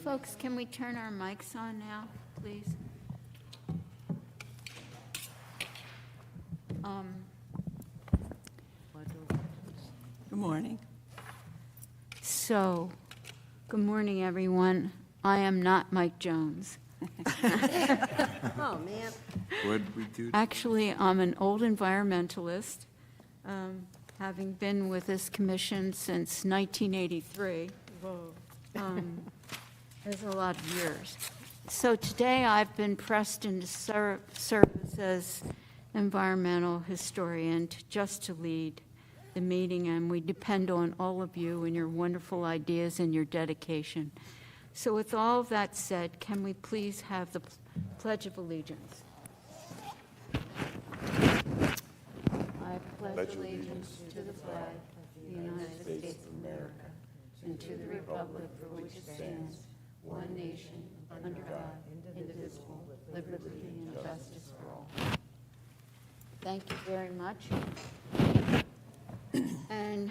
Folks, can we turn our mics on now, please? Good morning. So, good morning, everyone. I am not Mike Jones. Oh, man. What we do? Actually, I'm an old environmentalist, having been with this commission since 1983. There's a lot of years. So today I've been pressed into service as environmental historian just to lead the meeting, and we depend on all of you and your wonderful ideas and your dedication. So with all of that said, can we please have the Pledge of Allegiance? I pledge allegiance to the flag of the United States of America and to the republic for which it stands, one nation, under God, indivisible, with liberty and justice for all. Thank you very much. And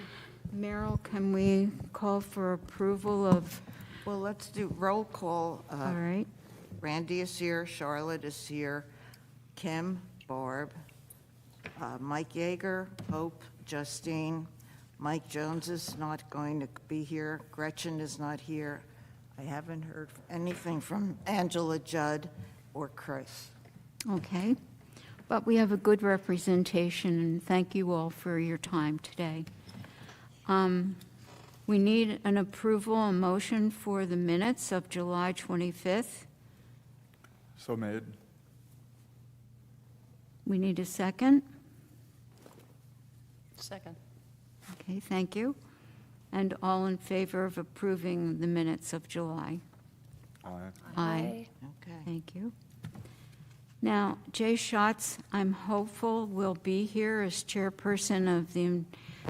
Meryl, can we call for approval of, Well, let's do roll call. all right? Randy is here, Charlotte is here, Kim, Barb, Mike Yeager, Hope, Justine, Mike Jones is not going to be here, Gretchen is not here. I haven't heard anything from Angela Judd or Chris. Okay. But we have a good representation, and thank you all for your time today. We need an approval, a motion for the minutes of July 25th. So made. We need a second. Second. Okay, thank you. And all in favor of approving the minutes of July? Aye. Aye. Okay. Thank you. Now, Jay Schatz, I'm hopeful, will be here as chairperson of the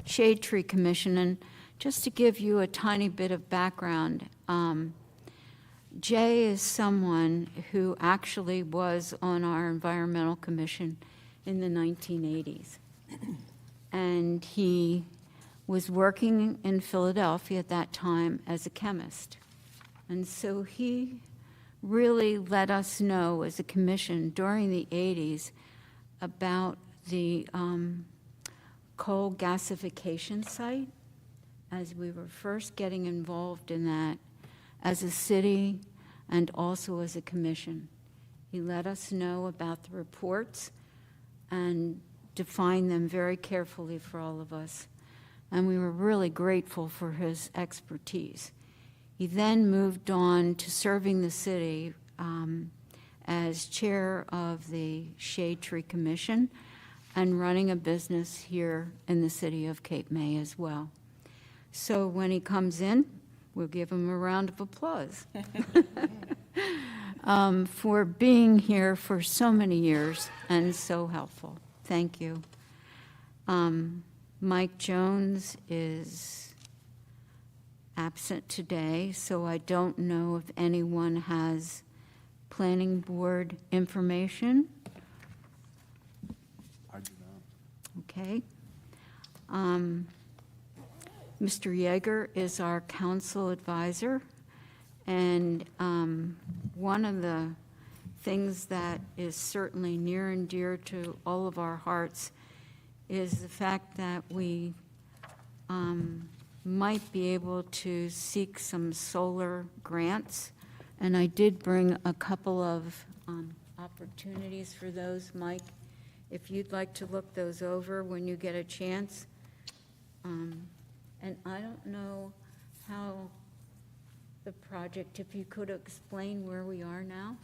Shade Tree Commission. And just to give you a tiny bit of background, Jay is someone who actually was on our environmental commission in the 1980s. And he was working in Philadelphia at that time as a chemist. And so he really let us know as a commission during the 80s about the coal gasification site, as we were first getting involved in that as a city and also as a commission. He let us know about the reports and defined them very carefully for all of us. And we were really grateful for his expertise. He then moved on to serving the city as chair of the Shade Tree Commission and running a business here in the city of Cape May as well. So when he comes in, we'll give him a round of applause for being here for so many years and so helpful. Thank you. Mike Jones is absent today, so I don't know if anyone has planning board information. I do not. Okay. Mr. Yeager is our council advisor, and one of the things that is certainly near and dear to all of our hearts is the fact that we might be able to seek some solar grants. And I did bring a couple of opportunities for those, Mike, if you'd like to look those over when you get a chance. And I don't know how the project, if you could explain where we are now?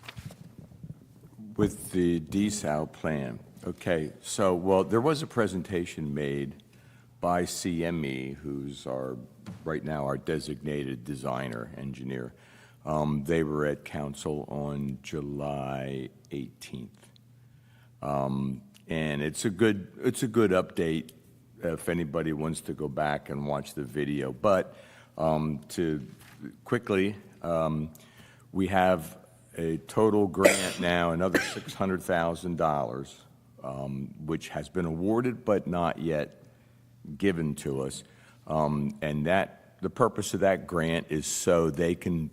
With the desal plan, okay, so, well, there was a presentation made by CME, who's right now our designated designer, engineer. They were at council on July 18th. And it's a good update if anybody wants to go back and watch the video. But to quickly, we have a total grant now, another $600,000, which has been awarded but not yet given to us. And the purpose of that grant is so they can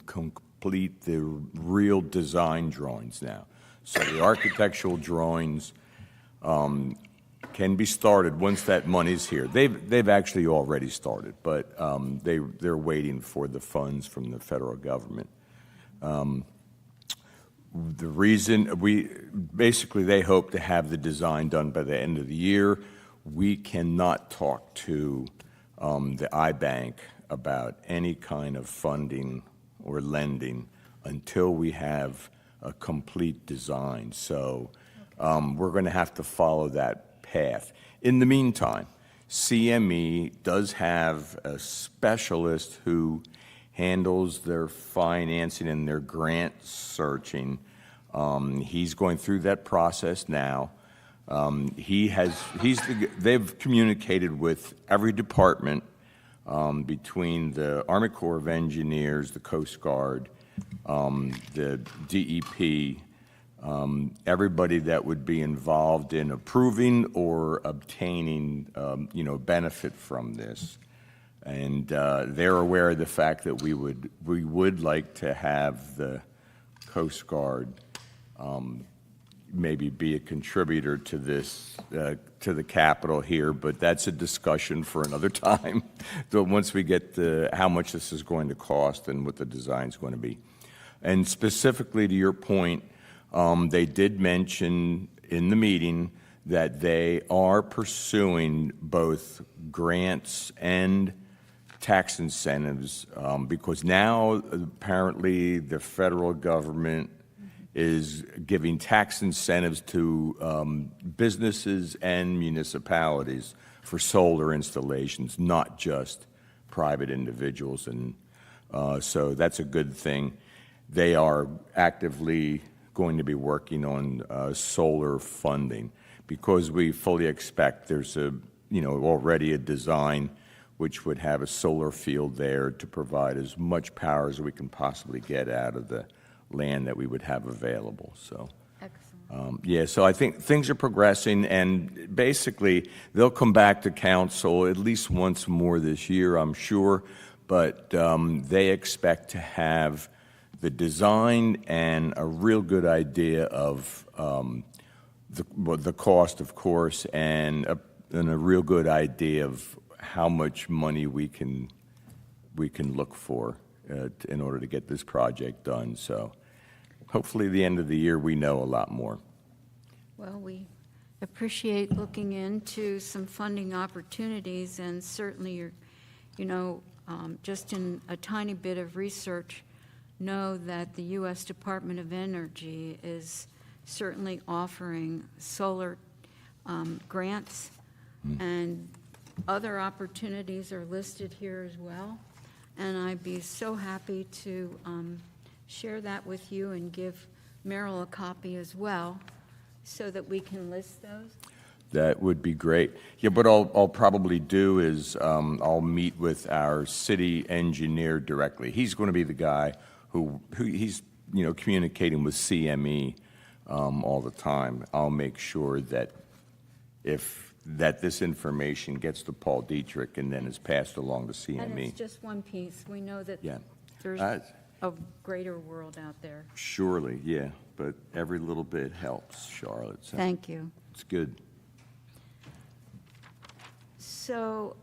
complete the real design drawings now. So the architectural drawings can be started once that money's here. They've actually already started, but they're waiting for the funds from the federal government. The reason basically they hope to have the design done by the end of the year. We cannot talk to the iBank about any kind of funding or lending until we have a complete design. So we're going to have to follow that path. In the meantime, CME does have a specialist who handles their financing and their grant searching. He's going through that process now. They've communicated with every department between the Army Corps of Engineers, the Coast Guard, the DEP, everybody that would be involved in approving or obtaining, benefit from this. And they're aware of the fact that we would like to have the Coast Guard maybe be a contributor to this, to the Capitol here, but that's a discussion for another time. So once we get how much this is going to cost and what the design's going to be. And specifically to your point, they did mention in the meeting that they are pursuing both grants and tax incentives because now apparently the federal government is giving tax incentives to businesses and municipalities for solar installations, not just private individuals. And so that's a good thing. They are actively going to be working on solar funding because we fully expect there's already a design which would have a solar field there to provide as much power as we can possibly get out of the land that we would have available. So, Excellent. so I think things are progressing, and basically they'll come back to council at least once more this year, I'm sure, but they expect to have the design and a real good idea of the cost, of course, and a real good idea of how much money we can look for in order to get this project done. So hopefully the end of the year we know a lot more. Well, we appreciate looking into some funding opportunities, and certainly just in a tiny bit of research, know that the U.S. Department of Energy is certainly offering solar grants, and other opportunities are listed here as well. And I'd be so happy to share that with you and give Merrill a copy as well so that we can list those. That would be great. Yeah, what I'll probably do is I'll meet with our city engineer directly. He's going to be the guy who he's communicating with CME all the time. I'll make sure that this information gets to Paul Dietrich and then is passed along to CME. And it's just one piece. We know that Yeah. there's a greater world out there. Surely, yeah, but every little bit helps, Charlotte. So Thank you. it's good. So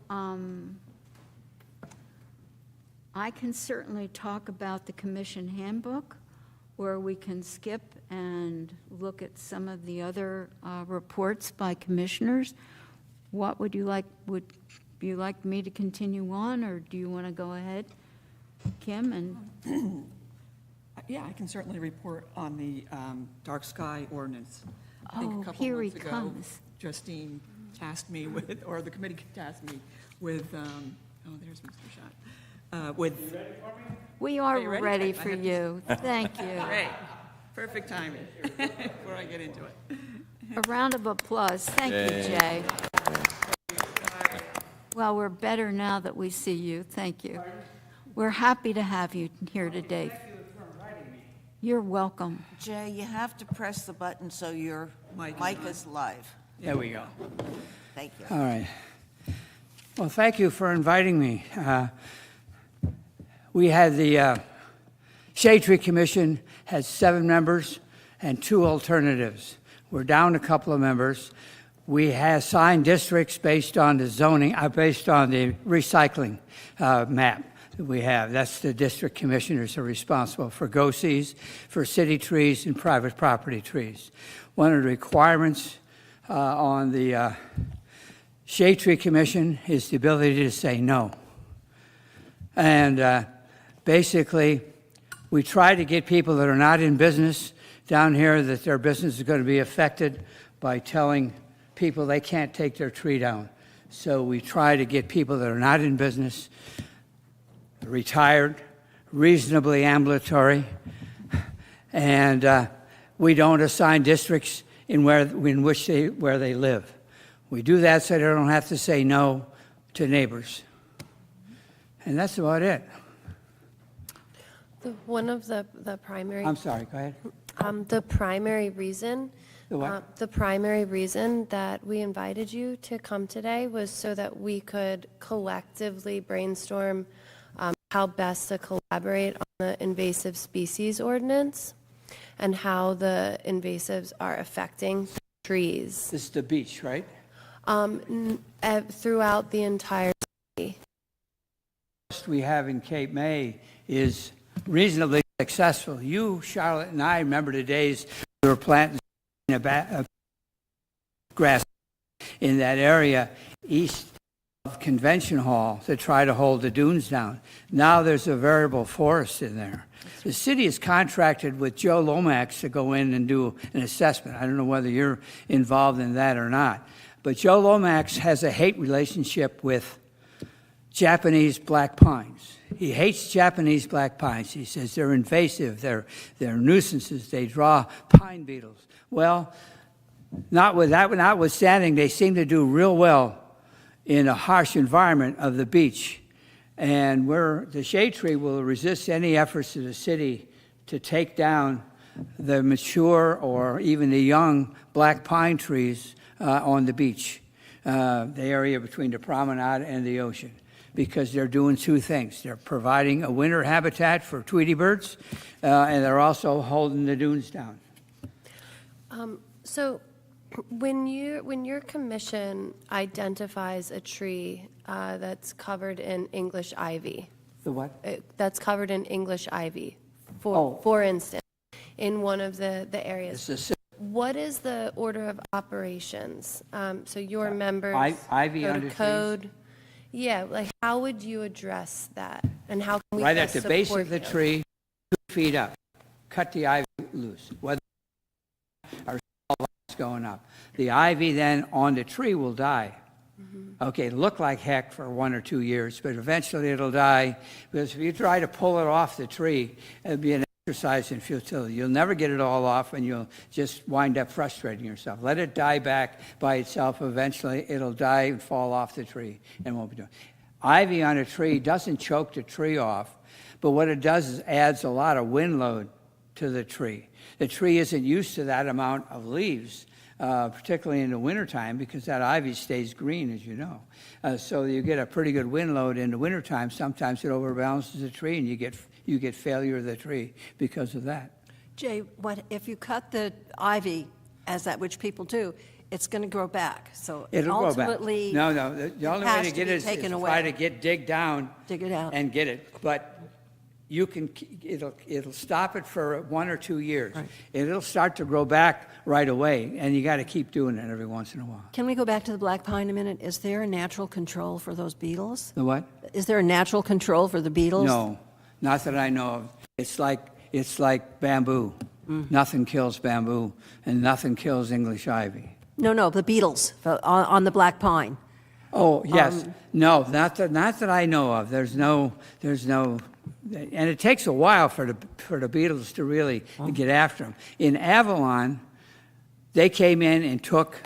I can certainly talk about the commission handbook, or we can skip and look at some of the other reports by commissioners. What would you like? Would you like me to continue on, or do you want to go ahead, Kim? And Yeah, I can certainly report on the dark sky ordinance. I think Oh, a couple here he months ago, comes. Justine tasked me with, or the committee tasked me with, there's Mr. Schott, with, we are you ready? ready I for have to- you. Thank you. great, perfect timing, before I get into it. A round of applause. Thank you, Jay. Well, we're better now that we see you. Thank you. We're happy to have you here today. You're welcome. Jay, you have to press the button so your Mic is mic on. is live. There we go. Thank you. All right. Well, thank you for inviting me. We had the Shade Tree Commission has 7 members and 2 alternatives. We're down a couple of members. We have assigned districts based on the zoning, based on the recycling map that we have. That's the district commissioners are responsible for GOCES, for city trees, and private property trees. One of the requirements on the Shade Tree Commission is the ability to say no. And basically, we try to get people that are not in business down here that their business is going to be affected by telling people they can't take their tree down. So we try to get people that are not in business, retired, reasonably ambulatory, and we don't assign districts where they live. We do that so they don't have to say no to neighbors. And that's about it. One of the primary, I'm sorry, go ahead. the primary reason, The what? the primary reason that we invited you to come today was so that we could collectively brainstorm how best to collaborate on the invasive species ordinance and how the invasives are affecting trees This is the beach, right? throughout the entire city. We have in Cape May is reasonably successful. You, Charlotte, and I remember the days we were planting grass in that area east of Convention Hall to try to hold the dunes down. Now there's a veritable forest in there. The city is contracted with Joe Lomax to go in and do an assessment. I don't know whether you're involved in that or not. But Joe Lomax has a hate relationship with Japanese black pines. He hates Japanese black pines. He says they're invasive, they're nuisances, they draw pine beetles. Well, notwithstanding, they seem to do real well in a harsh environment of the beach. And the shade tree will resist any efforts of the city to take down the mature or even the young black pine trees on the beach, the area between the promenade and the ocean, because they're doing 2 things. They're providing a winter habitat for Tweety birds, and they're also holding the dunes down. So when your commission identifies a tree that's covered in English ivy, The what? that's covered in English ivy, Oh. for instance, in one of the areas, It's a what is the order of operations? So your members ivy go to under trees? code? Yeah, like how would you address that? And how can we Right at best the base support of the you? tree, 2 feet up. Cut the ivy loose, whether our is going up. The ivy then on the tree will die. Okay, look like heck for 1 or 2 years, but eventually it'll die, because if you try to pull it off the tree, it'll be an exercise in futility. You'll never get it all off, and you'll just wind up frustrating yourself. Let it die back by itself. Eventually, it'll die and fall off the tree, and won't be doing. Ivy on a tree doesn't choke the tree off, but what it does is adds a lot of wind load to the tree. The tree isn't used to that amount of leaves, particularly in the wintertime, because that ivy stays green, as you know. So you get a pretty good wind load in the wintertime. Sometimes it overbalances the tree, and you get failure of the tree because of that. Jay, what, if you cut the ivy, as that which people do, it's going to grow back, so It'll grow back. ultimately. No, the only way has to to get be it is taken try away. to dig down. Dig it out. And get it. But you can, it'll stop it for 1 or 2 years. Right. It'll start to grow back right away, and you got to keep doing it every once in a while. Can we go back to the black pine a minute? Is there a natural control for those beetles? The what? Is there a natural control for the beetles? No, not that I know of. It's like bamboo. Nothing kills bamboo, and nothing kills English ivy. No, the beetles on the black pine. Oh, yes. No, not that I know of. There's no, and it takes a while for the beetles to really get after them. In Avalon, they came in and took,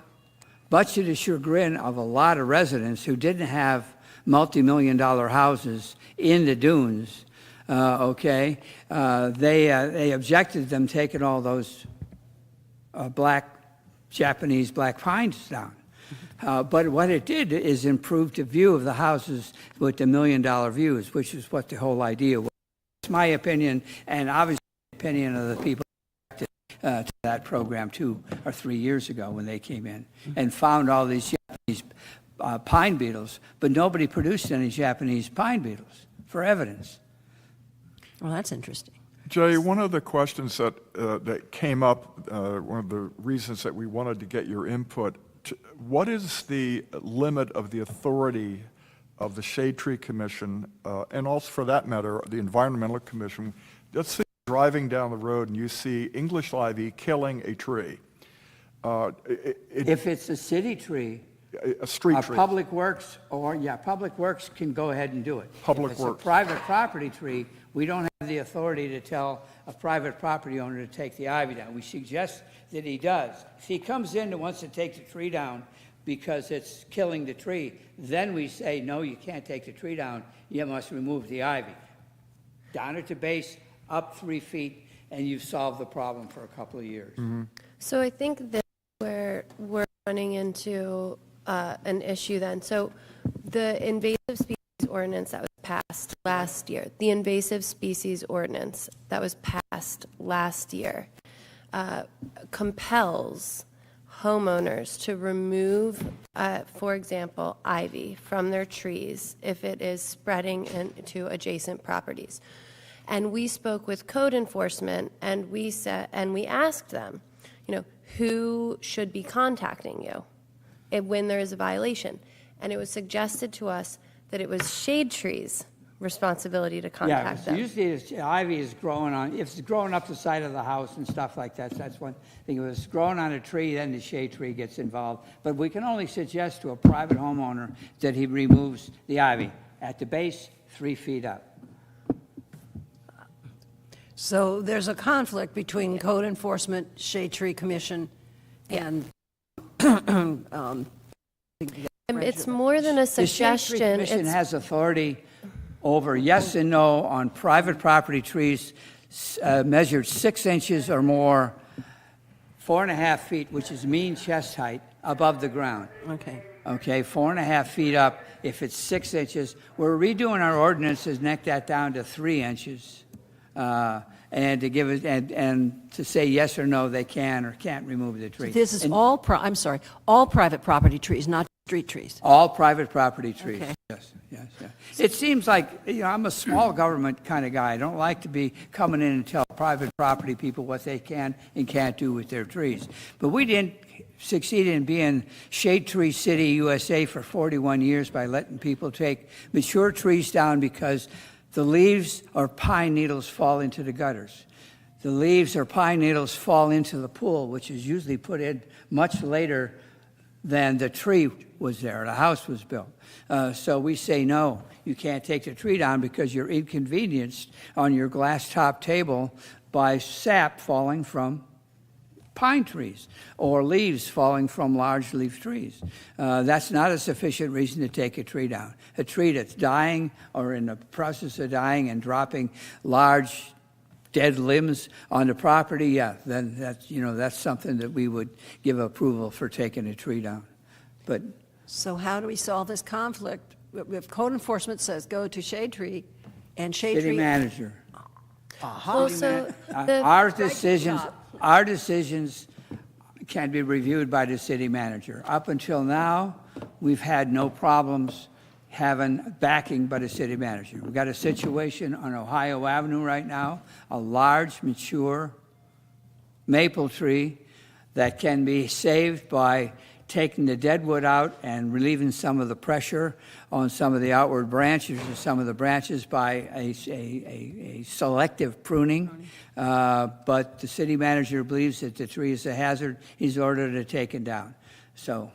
much to the chagrin of a lot of residents who didn't have multi-million-dollar houses in the dunes, they objected to them taking all those Japanese black pines down. But what it did is improve the view of the houses with the $1 million views, which is what the whole idea was. my opinion, and obviously the opinion of the people to that program 2 or 3 years ago when they came in and found all these Japanese pine beetles, but nobody produced any Japanese pine beetles for evidence. Well, that's interesting. Jay, one of the questions that came up, one of the reasons that we wanted to get your input, what is the limit of the authority of the Shade Tree Commission, and also for that matter, the Environmental Commission? Let's say you're driving down the road and you see English ivy killing a tree. If it's a city tree, A street tree. Public Works, Public Works can go ahead and do it. Public If Works. it's a private property tree, we don't have the authority to tell a private property owner to take the ivy down. We suggest that he does. If he comes in and wants to take the tree down because it's killing the tree, then we say, no, you can't take the tree down, you must remove the ivy. Down at the base, up 3 feet, and you've solved the problem for a couple of years. So I think that we're running into an issue then. So the invasive species ordinance that was passed last year, the invasive species ordinance that was passed last year compels homeowners to remove, for example, ivy from their trees if it is spreading into adjacent properties. And we spoke with code enforcement, and we asked them, who should be contacting you when there is a violation? And it was suggested to us that it was Shade Tree's responsibility to contact them. Usually ivy is growing if it's growing up the side of the house and stuff like that, that's one thing. If it's growing on a tree, then the shade tree gets involved. But we can only suggest to a private homeowner that he removes the ivy at the base, 3 feet up. So there's a conflict between code enforcement, Shade Tree Commission, and It's more than a The Shade Tree suggestion. Commission It's- has authority over yes and no on private property trees measured 6 inches or more, 4.5 feet, which is mean chest height, above the ground. Okay. Okay, 4.5 feet up. If it's 6 inches, we're redoing our ordinances, neck that down to 3 inches, and to give it and to say yes or no, they can or can't remove the tree. This is And all, all private property trees, not street trees. all private property trees. Okay. Yes. It seems like I'm a small government kind of guy. I don't like to be coming in and tell private property people what they can and can't do with their trees. But we didn't succeed in being Shade Tree City, USA for 41 years by letting people take mature trees down because the leaves or pine needles fall into the gutters. The leaves or pine needles fall into the pool, which is usually put in much later than the tree was there, the house was built. So we say, no, you can't take the tree down because you're inconvenienced on your glass top table by sap falling from pine trees or leaves falling from large leaf trees. That's not a sufficient reason to take a tree down. A tree that's dying or in the process of dying and dropping large dead limbs on the property, then that's something that we would give approval for taking a tree down. But So how do we solve this conflict? If code enforcement says go to Shade Tree, and Shade city Tree... manager, Well, so our decisions can be reviewed by the city manager. Up until now, we've had no problems having backing by the city manager. We've got a situation on Ohio Avenue right now, a large, mature maple tree that can be saved by taking the dead wood out and relieving some of the pressure on some of the outward branches or some of the branches by a selective pruning. But the city manager believes that the tree is a hazard. He's ordered it taken down. So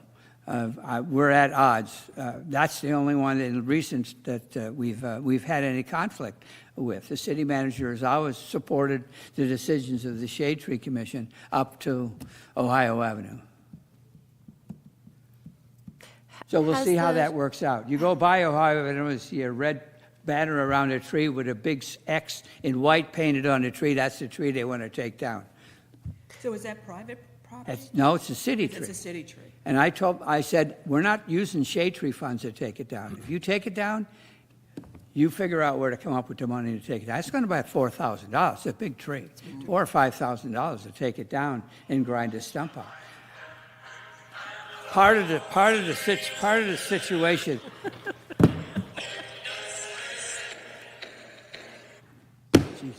we're at odds. That's the only one in recent that we've had any conflict with. The city manager has always supported the decisions of the Shade Tree Commission up to Ohio Avenue. So we'll Has see how the- that works out. You go by Ohio Avenue and see a red banner around a tree with a big X in white painted on the tree. That's the tree they want to take down. So is that private property? No, it's a city tree. It's a city tree. And I said, we're not using shade tree funds to take it down. If you take it down, You figure out where to come up with the money to take it down. It's going to be about $4,000. It's a big tree. $4,000 or $5,000 to take it down and grind the stump out. Part of the situation. Jeez.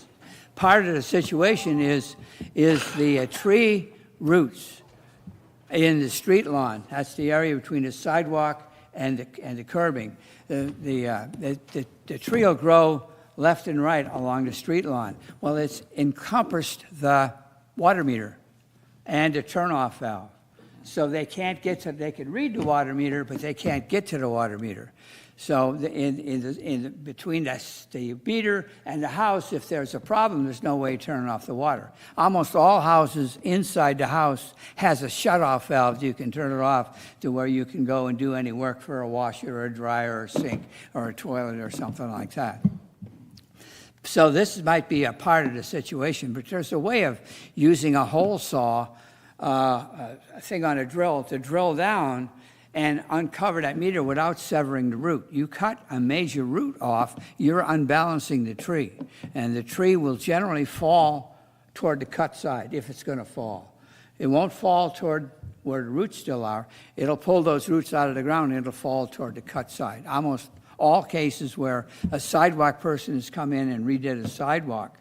Part of the situation is the tree roots in the street lawn. That's the area between the sidewalk and the curbing. The tree will grow left and right along the street lawn. Well, it's encompassed the water meter and the turnoff valve. So they can't get to, they can read the water meter, but they can't get to the water meter. So between the meter and the house, if there's a problem, there's no way to turn off the water. Almost all houses inside the house has a shutoff valve. You can turn it off to where you can go and do any work for a washer or a dryer or a sink or a toilet or something like that. So this might be a part of the situation, but there's a way of using a hole saw, a thing on a drill, to drill down and uncover that meter without severing the root. You cut a major root off, you're unbalancing the tree, and the tree will generally fall toward the cut side if it's going to fall. It won't fall toward where the roots still are. It'll pull those roots out of the ground and it'll fall toward the cut side. Almost all cases where a sidewalk person has come in and redid a sidewalk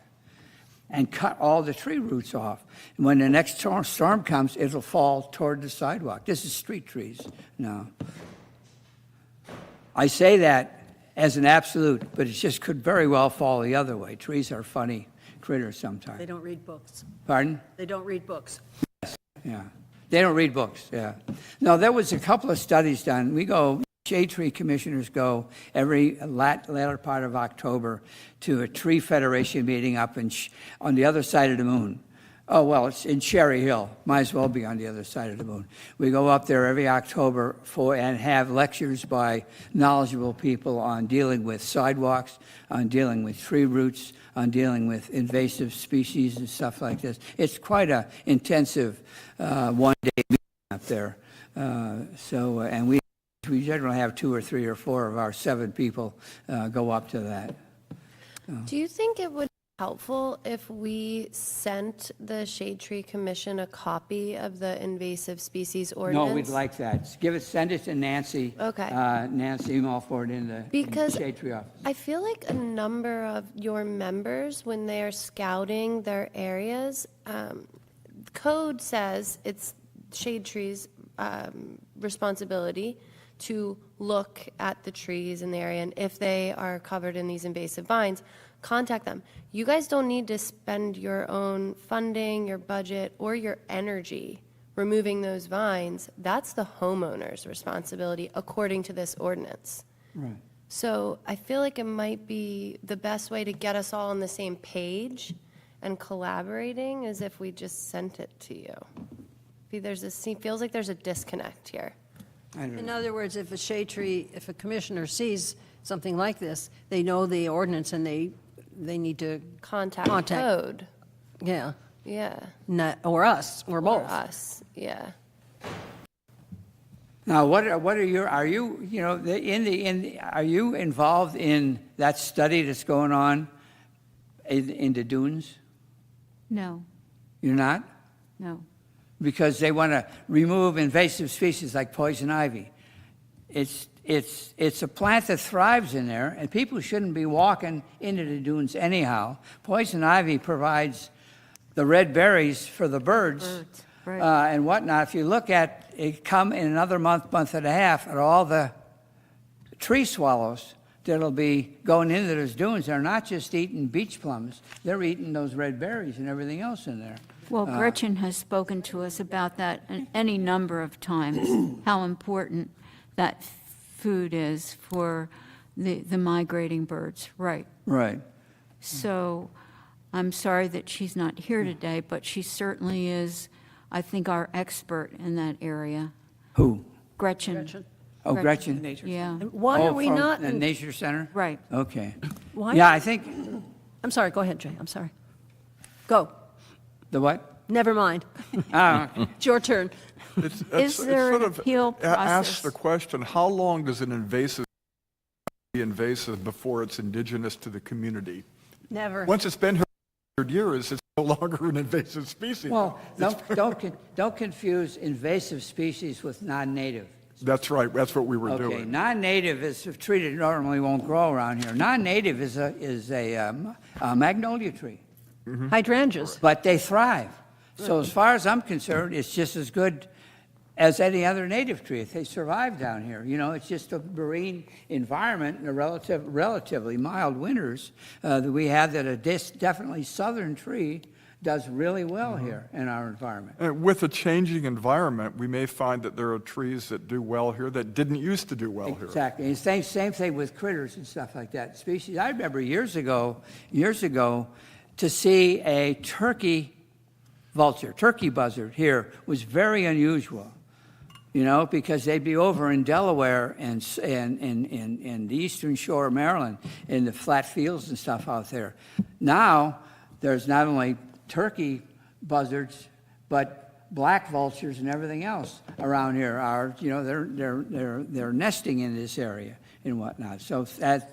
and cut all the tree roots off. And when the next storm comes, it'll fall toward the sidewalk. This is street trees. No. I say that as an absolute, but it just could very well fall the other way. Trees are funny critters sometimes. They don't read books. Pardon? They don't read books. Yeah. They don't read books, yeah. No, there was a couple of studies done. Shade tree commissioners go every latter part of October to a tree federation meeting up on the other side of the moon. Oh, well, it's in Cherry Hill. Might as well be on the other side of the moon. We go up there every October and have lectures by knowledgeable people on dealing with sidewalks, on dealing with tree roots, on dealing with invasive species and stuff like this. It's quite an intensive one-day meeting up there. And we generally have 2 or 3 or 4 of our 7 people go up to that. Do you think it would be helpful if we sent the Shade Tree Commission a copy of the invasive species ordinance? No, we'd like that. Send it to Nancy. Okay. Nancy Mulford in the Shade Tree office. I feel like a number of your members, when they are scouting their areas, code says it's Shade Tree's responsibility to look at the trees in the area, and if they are covered in these invasive vines, contact them. You guys don't need to spend your own funding, your budget, or your energy removing those vines. That's the homeowner's responsibility, according to this ordinance. Right. So I feel like it might be the best way to get us all on the same page and collaborating is if we just sent it to you. Feels like there's a disconnect here. In other words, if a commissioner sees something like this, they know the ordinance and they need to Contact code. yeah, Yeah. or us, or both. Or us, yeah. Now, are you involved in that study that's going on in the dunes? No, You're not? no. Because they want to remove invasive species like poison ivy. It's a plant that thrives in there, and people shouldn't be walking into the dunes anyhow. Poison ivy provides the red berries for the birds, Right. and whatnot. If you look at it, come in another month and a half, at all the tree swallows that'll be going into those dunes, they're not just eating beach plums, they're eating those red berries and everything else in there. Well, Gretchen has spoken to us about that any number of times, how important that food is for the migrating birds, right. Right. So I'm sorry that she's not here today, but she certainly is, I think, our expert in that area. Who? Gretchen. Oh, Gretchen. Nature. Yeah, Why are we from not, the Nature Center? right. Okay. Why- Yeah, I think, I'm sorry, go ahead, Jay, I'm sorry. Go, the what? never mind. Okay. It's your turn. Is there sort an of appeal Ask process? the question, how long does an invasive be invasive before it's indigenous to the community. Never. Once it's been here for 100 years, it's no longer an invasive species. Well, don't confuse invasive species with non-native. That's right, that's what we were Okay, doing. non-native is treated normally won't grow around here. Non-native is a magnolia tree, Hydrangeas. but they thrive. So as far as I'm concerned, it's just as good as any other native tree. If they survive down here, you know, it's just a marine environment and a relatively mild winters that we have. That a definitely southern tree does really well here in our environment. And with a changing environment, we may find that there are trees that do well here that didn't used to do well here. Exactly. And same thing with critters and stuff like that. Species. I remember years ago, to see a turkey buzzard here was very unusual. You know, because they'd be over in Delaware and in the eastern shore of Maryland, in the flat fields and stuff out there. Now, there's not only turkey buzzards, but black vultures and everything else around here are, you know, they're nesting in this area and whatnot. So that's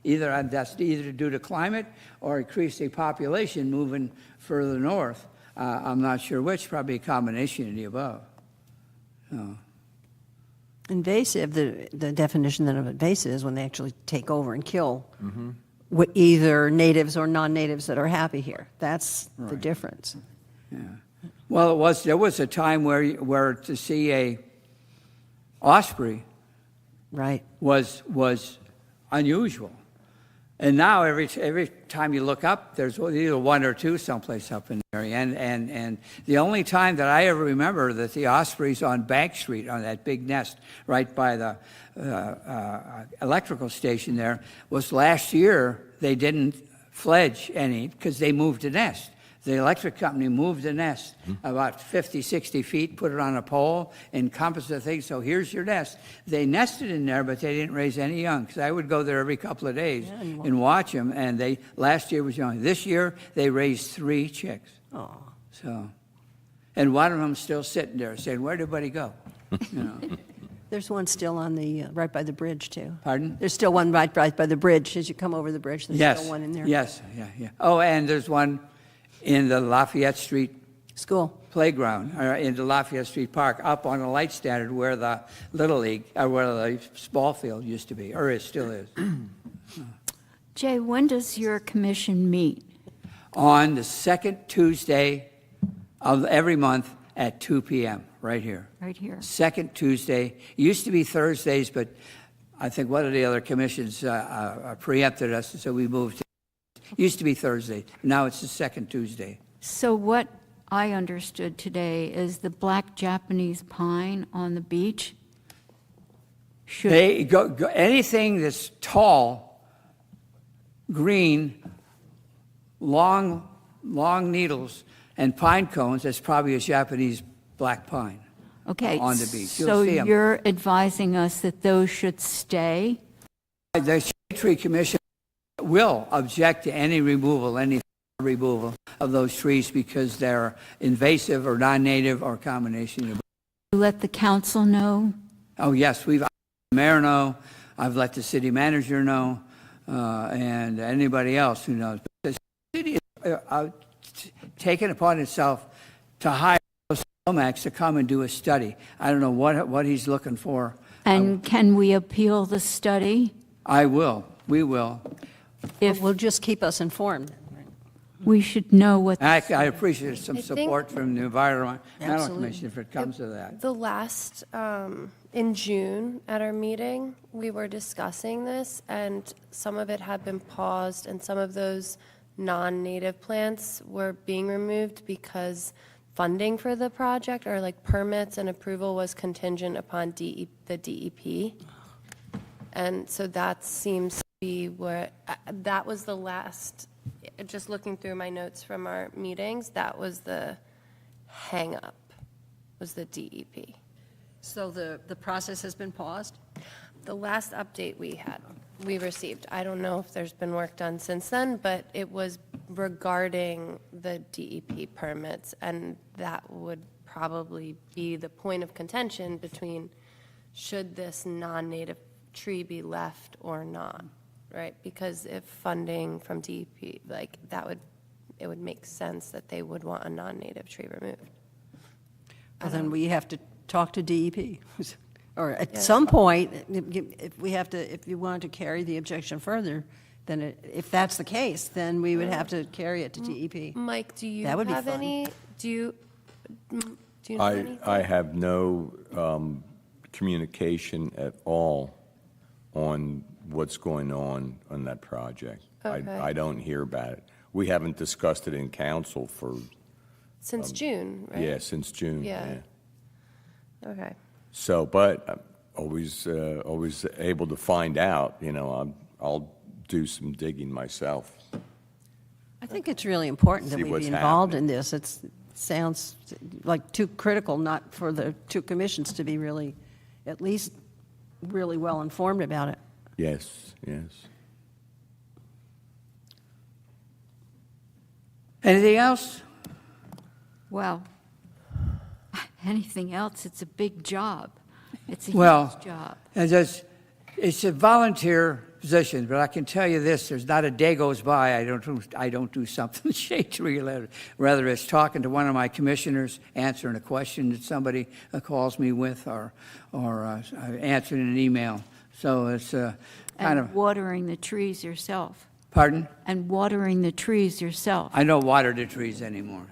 either due to climate or increasing population moving further north. I'm not sure which, probably a combination of the above. Oh. Invasive, the definition then of invasive is when they actually take over and kill either natives or non-natives that are happy here. That's the difference. Yeah. Well, there was a time where to see a osprey Right. was unusual. And now every time you look up, there's either one or two someplace up in the area. And the only time that I ever remember that the osprey's on Bank Street, on that big nest right by the electrical station there, was last year. They didn't fledge any because they moved the nest. The electric company moved the nest about 50, 60 feet, put it on a pole, encompassed the thing. So here's your nest. They nested in there, but they didn't raise any young. Because I would go there every couple of days and watch them. And last year was young. This year they raised 3 chicks. Oh. So, and one of them's still sitting there saying, "Where'd everybody go?" You know. There's one still on the, right by the bridge, too. Pardon? There's still one right by the bridge. As you come over the bridge, there's still one in there. Yes. Yeah. Oh, and there's one in the Lafayette Street School. playground, or in the Lafayette Street Park, up on a light standard where the Little League, or where the ball field used to be, or it still is. Jay, when does your commission meet? On the second Tuesday of every month at 2 p.m., right here. Right here. Second Tuesday. Used to be Thursdays, but I think one of the other commissions preempted us, so we moved. Used to be Thursday. Now it's the second Tuesday. So what I understood today is the black Japanese pine on the beach should, They go anything that's tall, green, long needles, and pine cones. That's probably a Japanese black pine. okay. on the beach. You'll So see 'em. you're advising us that those should stay? The Shade Tree Commission will object to any removal of those trees because they're invasive or non-native or combination of. Let the council know? Oh, yes, I've let the mayor know, I've let the city manager know, and anybody else who knows. The city has taken upon itself to hire Lomax to come and do a study. I don't know what he's looking for. And can we appeal the study? We will. If Will just keep us informed. we should know what, I appreciate some I think- support from the Environmental Absolutely. Commission if it comes to that. The last, in June, at our meeting, we were discussing this, and some of it had been paused, and some of those non-native plants were being removed because funding for the project, or like permits and approval, was contingent upon the DEP. And so that seems to be where, that was the last, just looking through my notes from our meetings, that was the hang-up, was the DEP. So the process has been paused? The last update we received, I don't know if there's been work done since then, but it was regarding the DEP permits, and that would probably be the point of contention between should this non-native tree be left or not, right? Because if funding from DEP, like, it would make sense that they would want a non-native tree removed. Well, then we have to talk to DEP. Or at some point, if you want to carry the objection further, then if that's the case, then we would have to carry it to DEP. Mike, do you That would be have fun. any, do you know anything? I have no communication at all on what's going on that project. Okay. I don't hear about it. We haven't discussed it in council for, Since June, right? yeah, since June. Yeah. Okay. So, but I'm always able to find out, I'll do some digging myself. I think it's really important that See we what's be involved happening. in this. It sounds like too critical, not for the two commissions to be really, at least really well informed about it. Yes, yes. Anything else? Well, anything else, it's a big job. It's a Well, huge job. It's a volunteer position, but I can tell you this, there's not a day goes by I don't do something shade tree related. Rather it's talking to one of my commissioners, answering a question that somebody calls me with, or answering an email. So it's kind And of, watering the trees yourself. pardon? And watering the trees yourself. I don't water the trees anymore.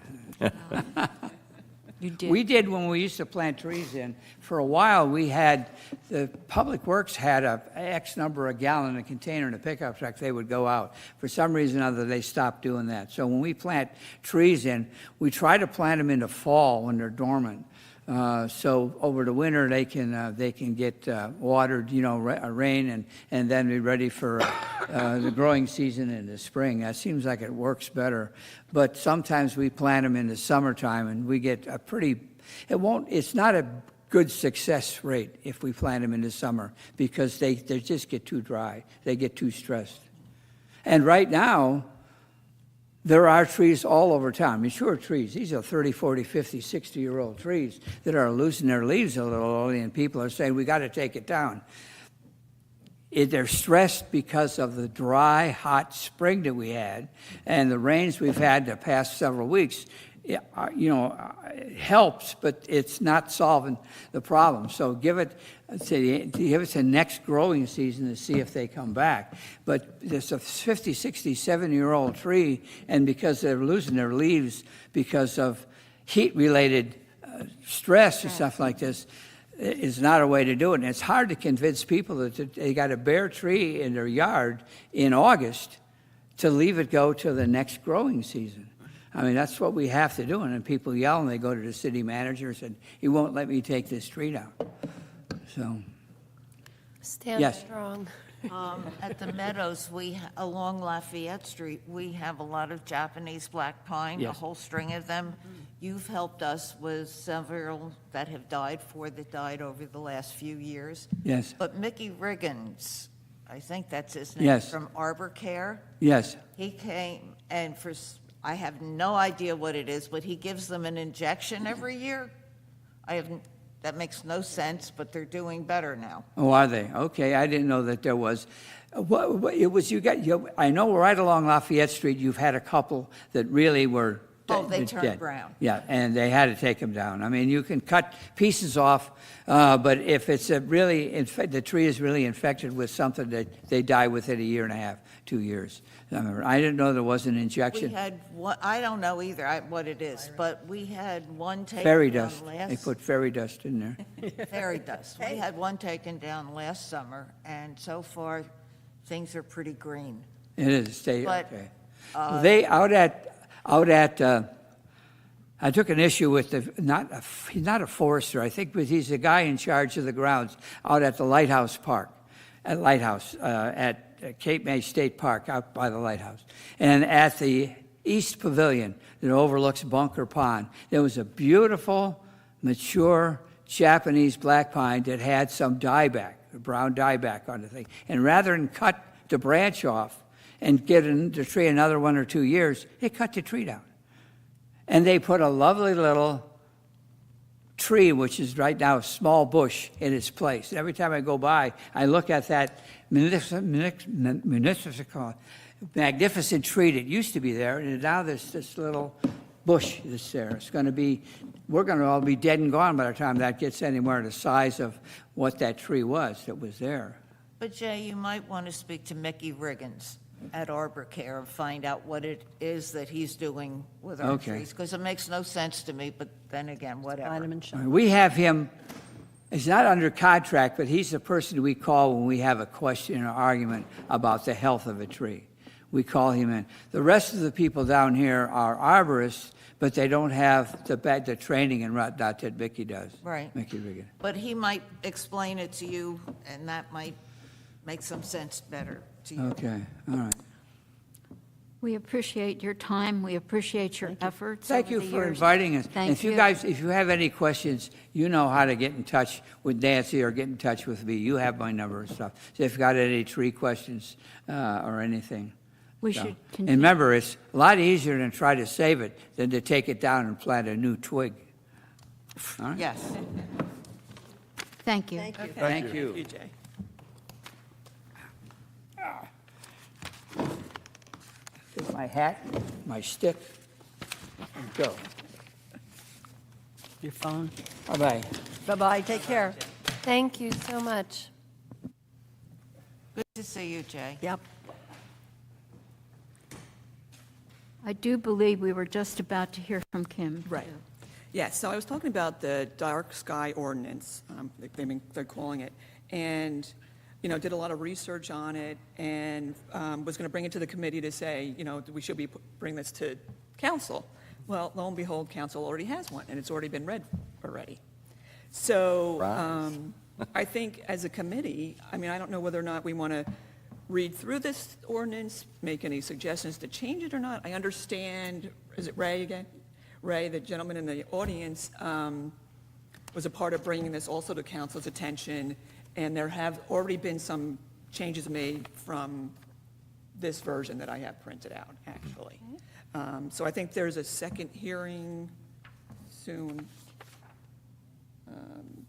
You did. We did when we used to plant trees in. For a while, the Public Works had a X number of gallon in a container in a pickup truck, they would go out. For some reason or other, they stopped doing that. So when we plant trees in, we try to plant them in the fall when they're dormant. So over the winter, they can get watered, rain, and then be ready for the growing season in the spring. That seems like it works better. But sometimes we plant them in the summertime, and we get it's not a good success rate if we plant them in the summer, because they just get too dry. They get too stressed. And right now, there are trees all over town, mature trees. These are 30, 40, 50, 60-year-old trees that are losing their leaves a little early, and people are saying, we got to take it down. They're stressed because of the dry, hot spring that we had, and the rains we've had the past several weeks. It helps, but it's not solving the problem. So give it the next growing season to see if they come back. But there's a 50, 60, 70-year-old tree, and because they're losing their leaves because of heat-related stress or stuff like this, is not a way to do it. And it's hard to convince people that they got a bare tree in their yard in August to leave it go to the next growing season. I mean, that's what we have to do. And then people yell and they go to the city manager and said, he won't let me take this tree down. So, Stand Yes. strong. At the Meadows, along Lafayette Street, we have a lot of Japanese black pine, a Yes. whole string of them. You've helped us with several that have died, 4 that died over the last few years. yes, But Mickey Riggins, I think that's his name, Yes. from Arbor Care, yes. he came, and I have no idea what it is, but he gives them an injection every year. That makes no sense, but they're doing better now. Oh, are they? Okay, I didn't know that there was. It was I know right along Lafayette Street, you've had a couple that really were. They turned dead. brown. Yeah, and they had to take them down. I mean, you can cut pieces off, but if it's the tree is really infected with something, that they die within a year and a half, 2 years. I didn't know there was an We injection. had one, I don't know either what it is, but we had one taken Fairy down dust. They last. put fairy dust in there. Fairy dust. We had one taken down last summer, and so far, things are pretty green. It is, But, okay. They, out at, I took an issue with he's not a forester, I think, but he's the guy in charge of the grounds out at the Lighthouse Park, at Cape May State Park, out by the lighthouse. And at the East Pavilion that overlooks Bunker Pond, there was a beautiful, mature Japanese black pine that had some dieback, brown dieback on the thing. And rather than cut the branch off and get the tree another 1 or 2 years, they cut the tree down. And they put a lovely little tree, which is right now a small bush, in its place. Every time I go by, I look at that magnificent tree that used to be there, and now there's this little bush that's there. It's going to be, we're going to all be dead and gone by the time that gets anywhere the size of what that tree was that was there. But Jay, you might want to speak to Mickey Riggins at Arbor Care and find out what it is that he's doing with our Okay. trees, because it makes no sense to me, but then again, whatever. Vitamin shot. We have him, he's not under contract, but he's the person we call when we have a question or argument about the health of a tree. We call him in. The rest of the people down here are arborists, but they don't have the training and whatnot that Mickey does. Right. Mickey Riggin. But he might explain it to you, and that might make some sense better to you. Okay, all right. We appreciate your time. We appreciate your efforts Thank over you the for years. inviting us. Thank If you you. guys, if you have any questions, you know how to get in touch with Nancy or get in touch with me. You have my number and stuff. So if you got any tree questions or anything. We So- should And continue. remember, it's a lot easier to try to save it than to take it down and plant a new twig. All right? Yes. Thank you. Thank you. Thank you, Jay. Take my hat, my stick, and go. Your phone. Bye-bye. Bye-bye, take care. Thank you so much. Good to see you, Jay. Yep. I do believe we were just about to hear from Kim. Right. Yes, so I was talking about the dark sky ordinance, they're calling it, and, you know, did a lot of research on it, and was going to bring it to the committee to say, you know, we should be bring this to council. Well, lo and behold, council already has one, and it's already been read already. So I think as a committee, I mean, I don't know whether or not we want to read through this ordinance, make any suggestions to change it or not. I understand, is it Ray again? Ray, the gentleman in the audience, was a part of bringing this also to council's attention, and there have already been some changes made from this version that I have printed out, actually. So I think there's a second hearing soon.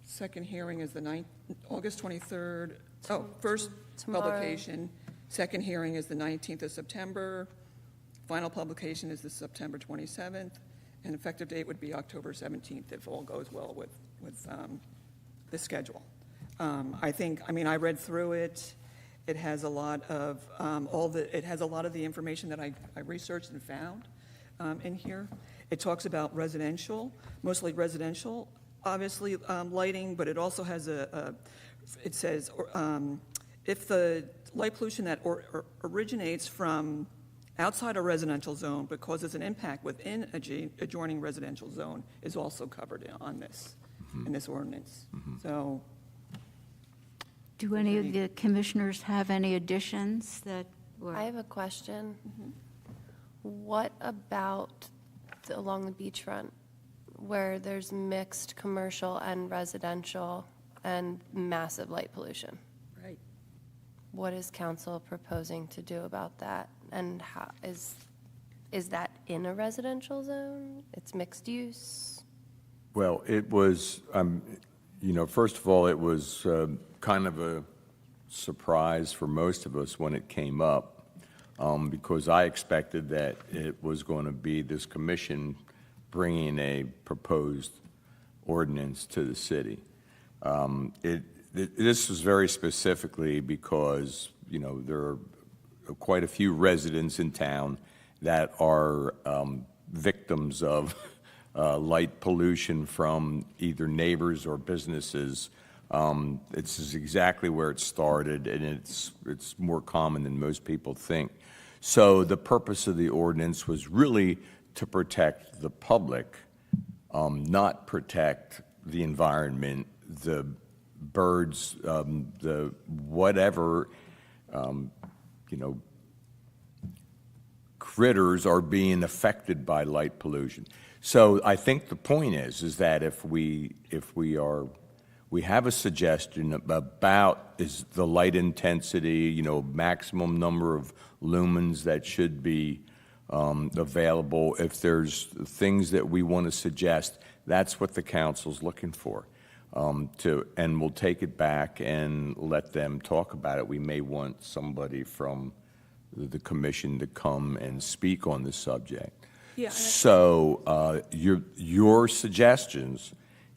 Second hearing is the August 23rd. Oh, first Tomorrow. publication. Second hearing is the 19th of September. Final publication is the September 27th. And effective date would be October 17th if all goes well with the schedule. I think, I mean, I read through it. It has a lot of it has a lot of the information that I researched and found in here. It talks about residential, mostly residential, obviously lighting, but it also has it says if the light pollution that originates from outside a residential zone but causes an impact within adjoining residential zone is also covered on this, in this ordinance. So, Do any of the commissioners have any additions that were? I have a question. What about along the beachfront where there's mixed commercial and residential and massive light pollution? right. What is council proposing to do about that? And how, is that in a residential zone? It's mixed use? Well, it was, you know, first of all, it was kind of a surprise for most of us when it came up, because I expected that it was going to be this commission bringing a proposed ordinance to the city. This was very specifically because, you know, there are quite a few residents in town that are victims of light pollution from either neighbors or businesses. This is exactly where it started, and it's more common than most people think. So the purpose of the ordinance was really to protect the public, not protect the environment, the birds, the whatever, you know, critters are being affected by light pollution. So I think the point is that if we have a suggestion about is the light intensity, you know, maximum number of lumens that should be available. If there's things that we want to suggest, that's what the council's looking for. And we'll take it back and let them talk about it. We may want somebody from the commission to come and speak on the subject. Yeah, So your suggestions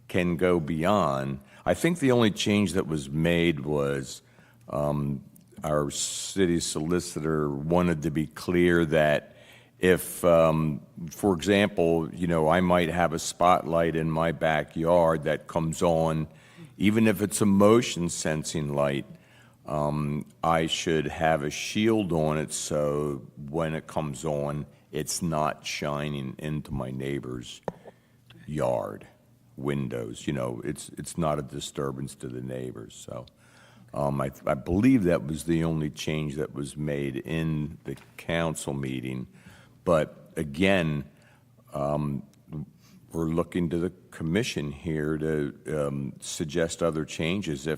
can go beyond. I think the only change that was made was our city solicitor wanted to be clear that if, for example, I might have a spotlight in my backyard that comes on, even if it's a motion sensing light, I should have a shield on it so when it comes on, it's not shining into my neighbor's yard windows. It's not a disturbance to the neighbors. So I believe that was the only change that was made in the council meeting. But again, we're looking to the commission here to suggest other changes.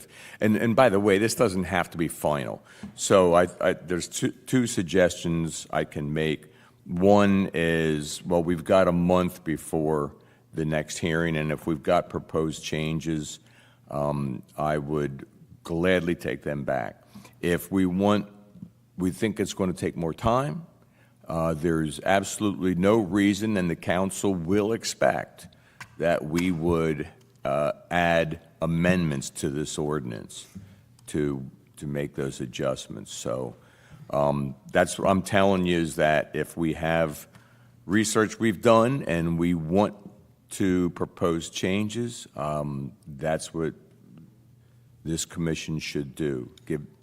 And by the way, this doesn't have to be final. So there's two suggestions I can make. One is, well, we've got a month before the next hearing, and if we've got proposed changes, I would gladly take them back. If we think it's going to take more time, there's absolutely no reason, and the council will expect that we would add amendments to this ordinance to make those adjustments. So that's what I'm telling you, is that if we have research we've done and we want to propose changes, that's what this commission should do.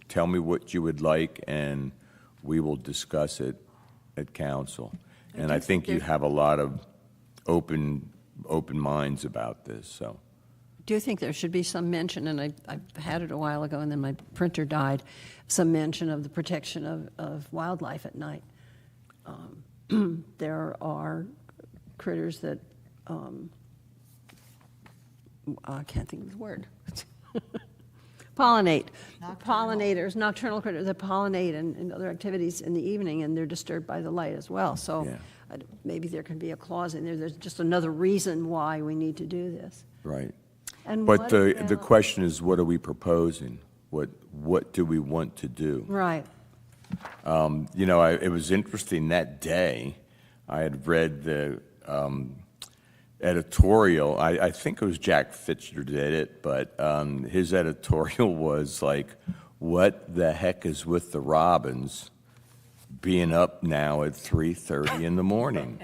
Tell me what you would like, and we will discuss it at council. And I think you have a lot of open minds about this, so. Do you think there should be some mention, and I had it a while ago and then my printer died, some mention of the protection of wildlife at night? There are critters that, I can't think of the word. Pollinators, nocturnal critters that pollinate and other activities in the evening, and they're disturbed by the light as well. So Yeah. maybe there can be a clause in there. There's just another reason why we need to do this. Right. And But what the about- question is, what are we proposing? What do we want to do? Right. It was interesting that day, I had read the editorial. I think it was Jack Fitcher did it, but his editorial was like, what the heck is with the robins being up now at 3:30 in the morning?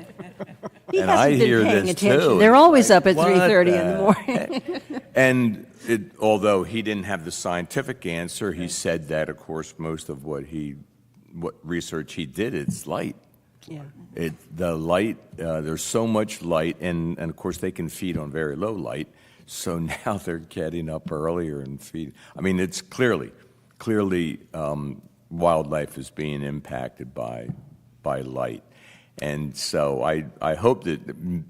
He And hasn't I been hear paying this attention. too. They're It's always like, up at what 3:30 in the the morning. heck? And although he didn't have the scientific answer, he said that, of course, most of what research he did, it's light. Yeah. The light, there's so much light, and of course, they can feed on very low light, so now they're getting up earlier and feeding. I mean, it's clearly, wildlife is being impacted by light. And so I hope that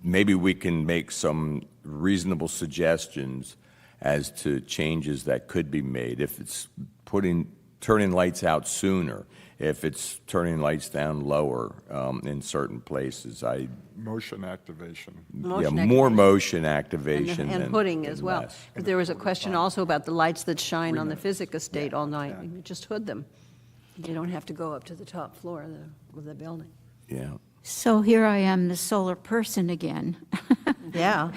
maybe we can make some reasonable suggestions as to changes that could be made. If it's turning lights out sooner, if it's turning lights down lower in certain places, Motion activation. more motion activation And than hooding as than well. less. But there was a question also about the lights that shine on the Physic Estate all night. You just hood them. You don't have to go up to the top floor of the building. Yeah. So here I am, the solar person again. Yeah.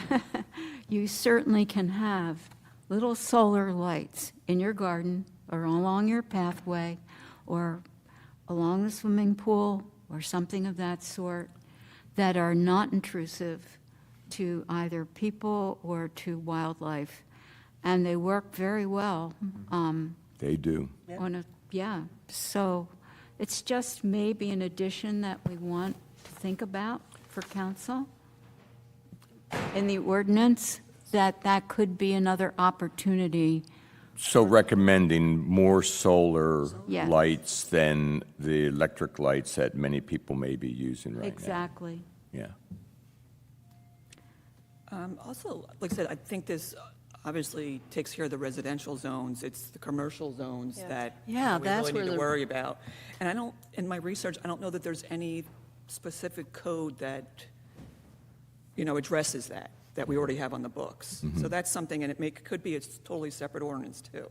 You certainly can have little solar lights in your garden or along your pathway or along the swimming pool or something of that sort that are not intrusive to either people or to wildlife. And they work very well. They do. So it's just maybe an addition that we want to think about for council in the ordinance, that could be another opportunity. So recommending more solar Yes. lights than the electric lights that many people may be using right now. Exactly. Yeah. Also, like I said, I think this obviously takes care of the residential zones. It's the commercial zones that Yeah, we that's really where need to the- worry about. And in my research, I don't know that there's any specific code that, addresses that we already have on the books. So that's something, and could be a totally separate ordinance too,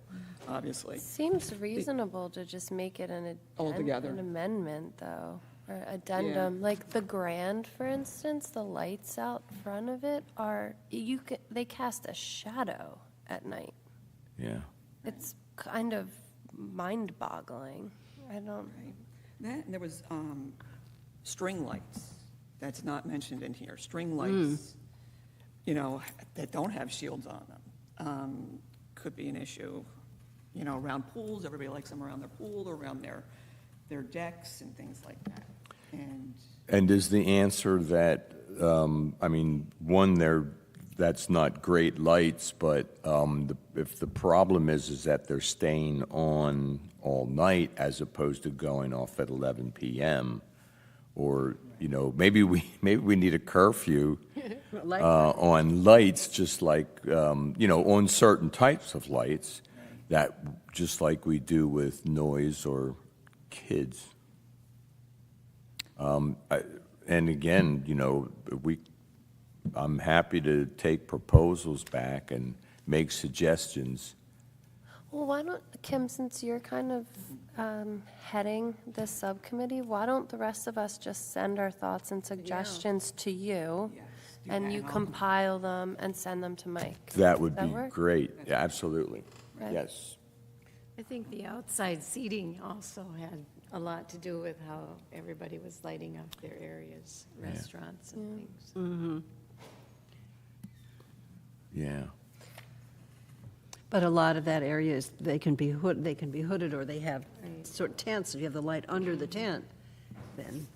obviously. Seems reasonable to just make it Altogether. an amendment, though, or addendum. Like the Grand, for instance, the lights out front of it they cast a shadow at night. Yeah. It's kind of mind-boggling. I don't, That, and there was string lights, that's not mentioned in here, string lights, that don't have shields on them, could be an issue, around pools, everybody likes them around their pool, or around their decks and things like that. And is the answer that, that's not great lights, but if the problem is that they're staying on all night as opposed to going off at 11 p.m., or, maybe we need a curfew on lights, just like, on certain types of lights, that, just like we do with noise or kids. And again, I'm happy to take proposals back and make suggestions. well, why don't, Kim, since you're kind of heading this subcommittee, why don't the rest of us just send our thoughts and suggestions to you? And you compile them and send them to Mike? That would That be work? great. Yeah, absolutely. Right. Yes. I think the outside seating also had a lot to do with how everybody was lighting up their areas, restaurants and things. Yeah. But a lot of that area is, they can be hooded, or they have sort of tents, if you have the light under the tent, then.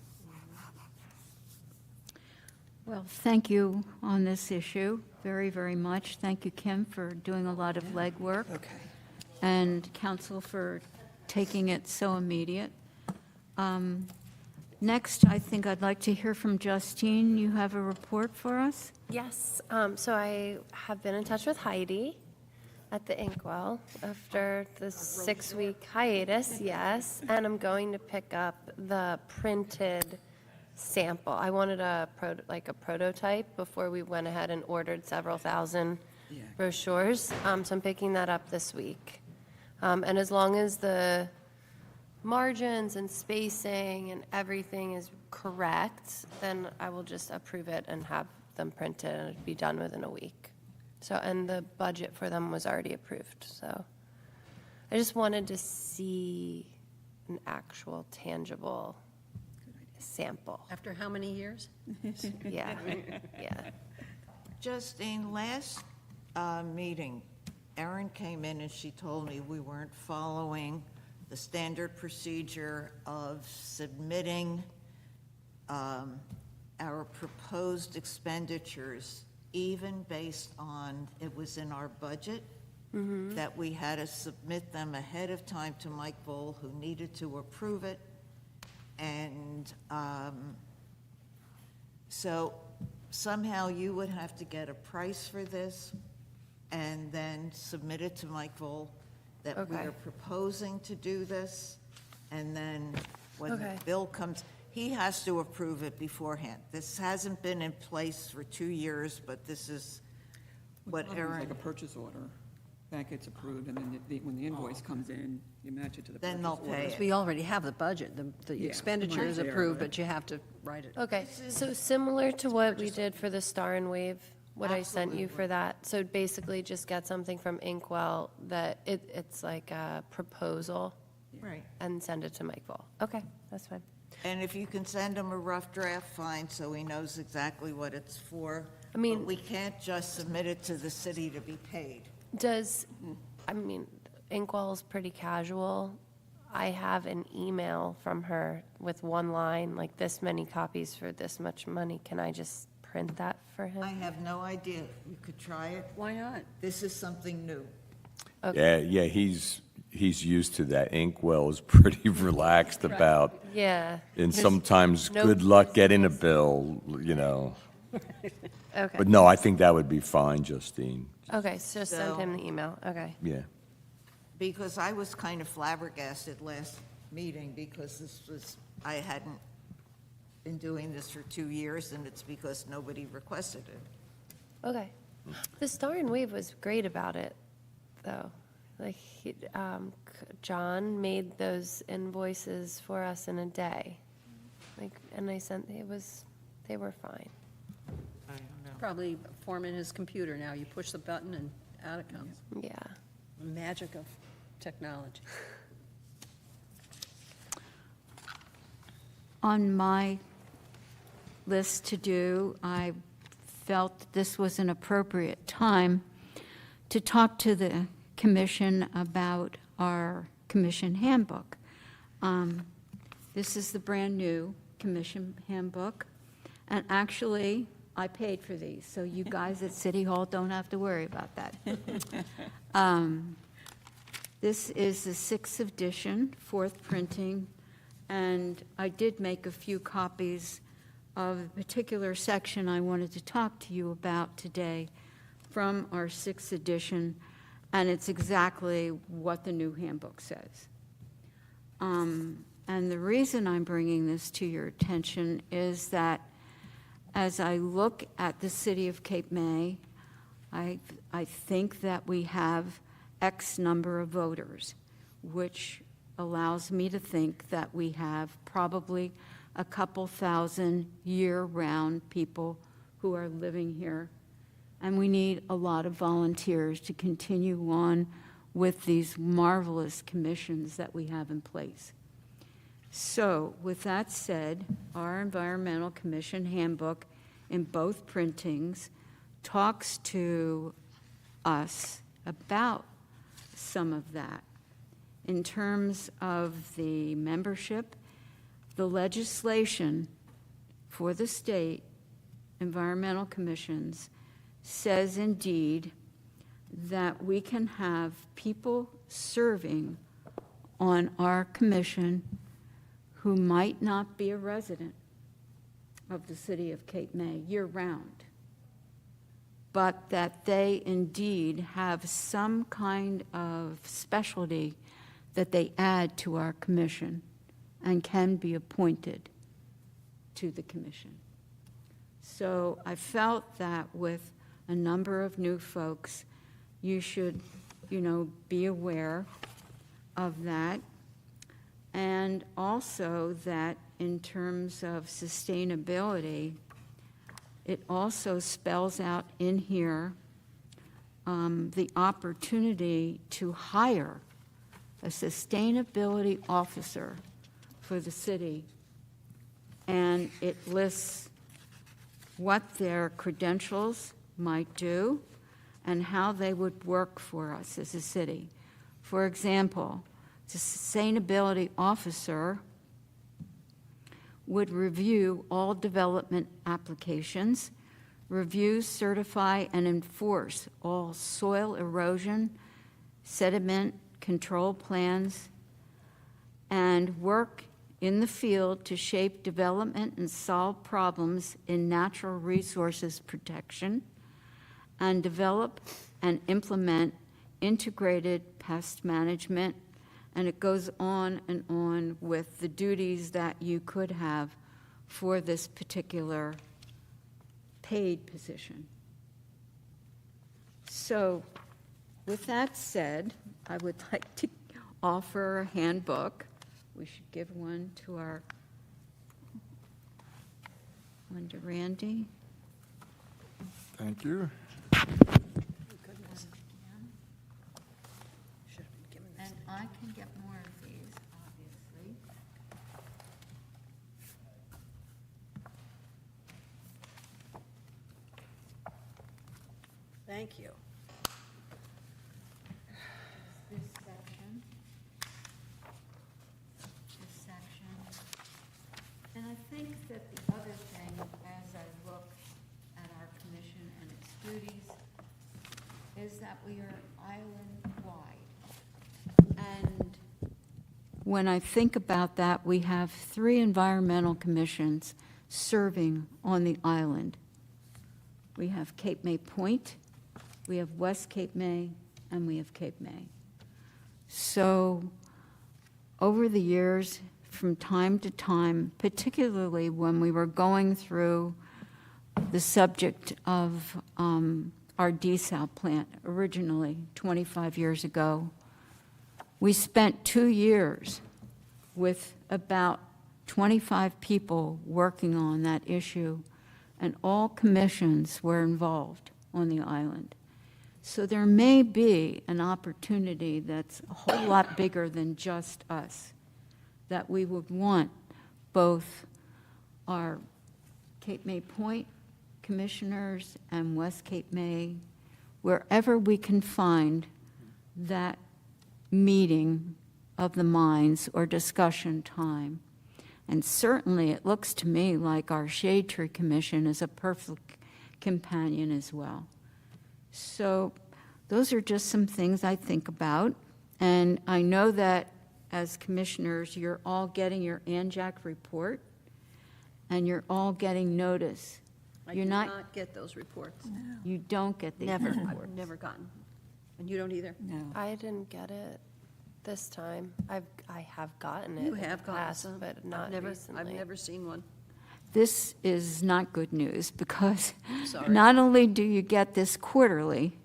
Well, thank you on this issue, very, very much. Thank you, Kim, for doing a lot of legwork. Okay. And council for taking it so immediate. Next, I think I'd like to hear from Justine. You have a report for us? Yes, so I have been in touch with Heidi at the Inkwell after the 6-week hiatus, yes, and I'm going to pick up the printed sample. I wanted a prototype before we went ahead and ordered several thousand brochures, so I'm picking that up this week. And as long as the margins and spacing and everything is correct, then I will just approve it and have them printed, and it'd be done within a week. So, and the budget for them was already approved, so I just wanted to see an actual tangible sample. After how many years? Yeah, yeah. Justine, last meeting, Erin came in and she told me we weren't following the standard procedure of submitting our proposed expenditures, even based on, it was in our budget, that we had to submit them ahead of time to Mike Bull, who needed to approve it. And so somehow you would have to get a price for this and then submit it to Mike Bull, that we Okay. are proposing to do this. And then when the Okay. bill comes, he has to approve it beforehand. This hasn't been in place for 2 years, but this is what It's Erin, like a purchase order, that gets approved, and then when the invoice comes in, you match it to the purchase Then order. they'll pay it. We already have the budget, the Yeah, expenditure is mine's there, approved, right? but you have to write it. Okay, so similar to what we did for the Star and Wave, what I sent you for that. So basically just get something from Inkwell that it's like a proposal right. and send it to Mike Bull. Okay, that's fine. And if you can send him a rough draft, fine, so he knows exactly what it's for. I mean- But we can't just submit it to the city to be paid. Inkwell's pretty casual. I have an email from her with one line, like this many copies for this much money. Can I just print that for him? I have no idea. You could try it. Why not? This is something new. Yeah, he's used to that. Inkwell is pretty relaxed about, Yeah. and There's sometimes no good luck getting a bill, Okay, But no, I think that would be fine, Justine. okay, so just send So- him the email, okay. Yeah. Because I was kind of flabbergasted last meeting because this was, I hadn't been doing this for 2 years, and it's because nobody requested it. Okay. The Star and Wave was great about it, though. Like, John made those invoices for us in a day. Like, and they were fine. I don't know. Probably a form in his computer now. You push the button and out it comes. Yeah. The magic of technology. On my list to do, I felt that this was an appropriate time to talk to the commission about our commission handbook. This is the brand-new commission handbook, and actually, I paid for these, so you guys at City Hall don't have to worry about that. This is the 6th edition, 4th printing, and I did make a few copies of a particular section I wanted to talk to you about today from our 6th edition, and it's exactly what the new handbook says. And the reason I'm bringing this to your attention is that as I look at the city of Cape May, I think that we have X number of voters, which allows me to think that we have probably a couple thousand year-round people who are living here. And we need a lot of volunteers to continue on with these marvelous commissions that we have in place. So, with that said, our Environmental Commission handbook in both printings talks to us about some of that. In terms of the membership, the legislation for the state environmental commissions says indeed that we can have people serving on our commission who might not be a resident of the city of Cape May year-round, but that they indeed have some kind of specialty that they add to our commission and can be appointed to the commission. So I felt that with a number of new folks, you should, be aware of that. And also that in terms of sustainability, it also spells out in here the opportunity to hire a sustainability officer for the city. And it lists what their credentials might do and how they would work for us as a city. For example, the sustainability officer would review all development applications, review, certify, and enforce all soil erosion, sediment control plans, and work in the field to shape development and solve problems in natural resources protection, and develop and implement integrated pest management. And it goes on and on with the duties that you could have for this particular paid position. So with that said, I would like to offer a handbook. We should give one to Randy. Thank you. And I can get more of these, obviously. Thank you. This section. This section. And I think that the other thing, as I look at our commission and its duties, is that we are island-wide. And when I think about that, we have 3 environmental commissions serving on the island. We have Cape May Point, we have West Cape May, and we have Cape May. So over the years, from time to time, particularly when we were going through the subject of our desal plant originally, 25 years ago. We spent 2 years with about 25 people working on that issue, and all commissions were involved on the island. So there may be an opportunity that's a whole lot bigger than just us, that we would want both our Cape May Point commissioners and West Cape May, wherever we can find that meeting of the minds or discussion time. And certainly, it looks to me like our Shade Tree Commission is a perfect companion as well. So those are just some things I think about. And I know that as commissioners, you're all getting your ANJAC report, and you're all getting notice. I You're did not, not get those reports. you don't get these Never, reports. I've never gotten. And you don't either? I didn't get it this time. I have gotten it You in the have gotten past, some. but not recently. I've never seen one. This is not good news, because Sorry. not only do you get this quarterly,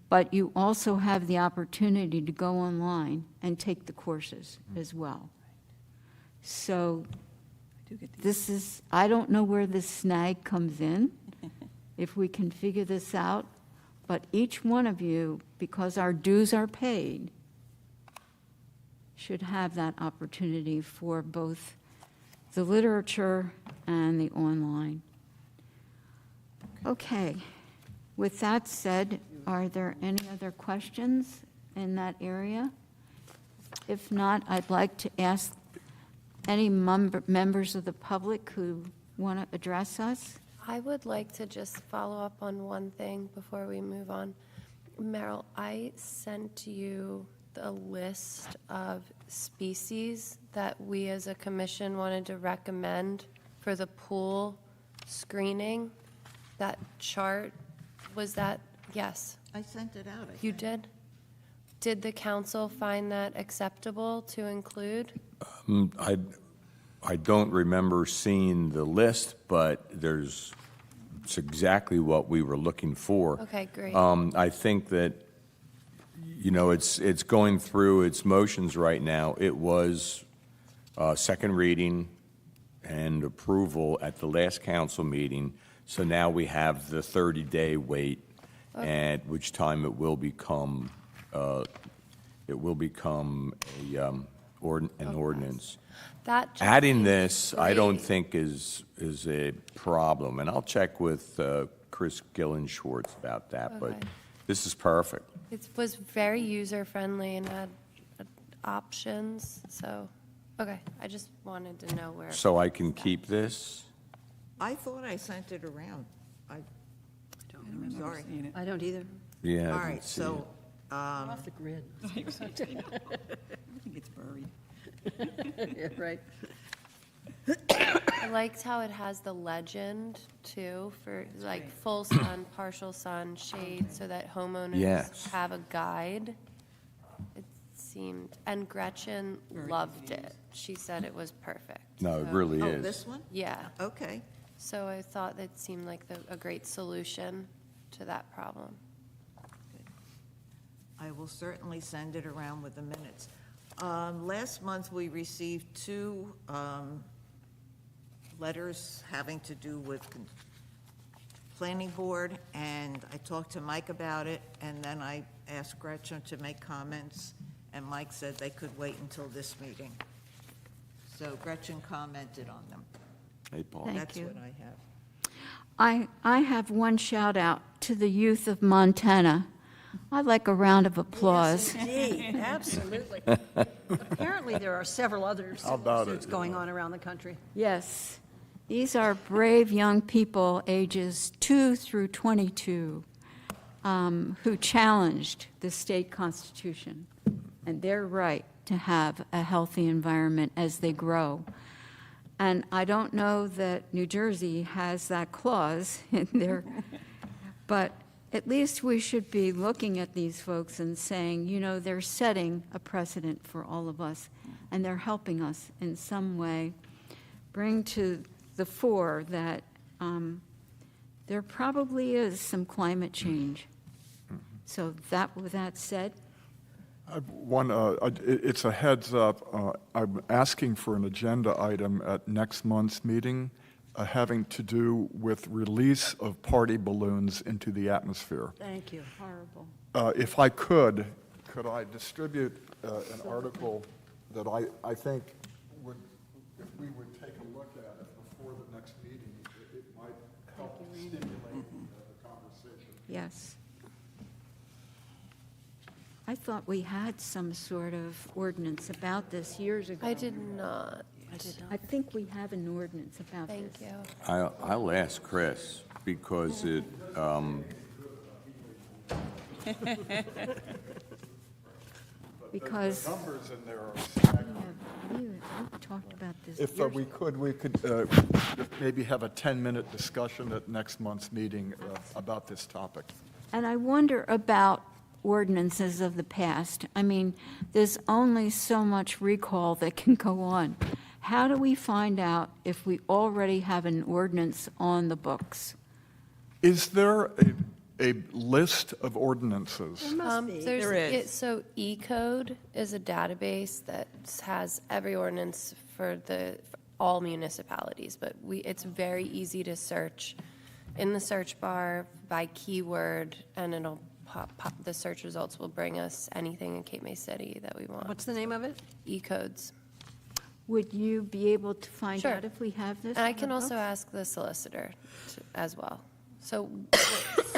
but you also have the opportunity to go online and take the courses as well. So I do get these. this is, I don't know where this snag comes in, if we can figure this out, but each one of you, because our dues are paid, should have that opportunity for both the literature and the online. Okay, with that said, are there any other questions in that area? If not, I'd like to ask any members of the public who want to address us. I would like to just follow up on one thing before we move on. Meryl, I sent you the list of species that we as a commission wanted to recommend for the pool screening. That chart, was that, yes, I sent it out, I you think. did? Did the council find that acceptable to include? I don't remember seeing the list, but it's exactly what we were looking for. Okay, great. I think that, it's going through its motions right now. It was second reading and approval at the last council meeting, so now we have the 30-day wait, at which time it will become an ordinance. That just Adding seems this, I don't great. think is a problem, and I'll check with Chris Gillen-Schwartz about that, but Okay. this is perfect. It was very user-friendly and had options, so, okay, I just wanted to know where. So I can keep this? I thought I sent it around. I'm sorry. Seeing it. I don't either. Yeah, All I right, didn't see it. so, Off the grid. I think it's buried. Yeah, right. I liked how it has the legend, too, for like full sun, partial sun, shade, so that homeowners Yes. have a guide. It seemed, and Gretchen loved it. She said it was perfect. No, it So- really oh, is. this one? Yeah, Okay. so I thought that seemed like a great solution to that problem. I will certainly send it around with the minutes. Last month, we received two letters having to do with planning board, and I talked to Mike about it, and then I asked Gretchen to make comments, and Mike said they could wait until this meeting. So Gretchen commented on them. Hey, Paul. Thank That's you. what I have. I have one shout out to the youth of Montana. I'd like a round of applause. Indeed, absolutely. Apparently, there are several others suits going on around the country. Yes, these are brave young people, ages 2 through 22, who challenged the state constitution and their right to have a healthy environment as they grow. And I don't know that New Jersey has that clause in there, but at least we should be looking at these folks and saying, they're setting a precedent for all of us. and they're helping us in some way bring to the fore that there probably is some climate change. So with that said, It's a heads up. I'm asking for an agenda item at next month's meeting having to do with release of party balloons into the atmosphere. Thank you. horrible. If I could I distribute an article that I think would, if we would take a look at it before the next meeting, it might help stimulate the conversation. Yes. I thought we had some sort of ordinance about this years ago. I did not. I think we have an ordinance about this. Thank you. I'll ask Chris, because it, Because Numbers in there are we've talked about this. If years we could maybe have a 10-minute discussion at next month's meeting about this topic. And I wonder about ordinances of the past. I mean, there's only so much recall that can go on. How do we find out if we already have an ordinance on the books? Is there a list of ordinances? There is. So E-code is a database that has every ordinance for all municipalities, but it's very easy to search in the search bar by keyword, and it'll pop, the search results will bring us anything in Cape May City that we want. What's the name of it? E-codes. Would you be able to find Sure. out if we have this? And I on the can also books? ask the solicitor as well. So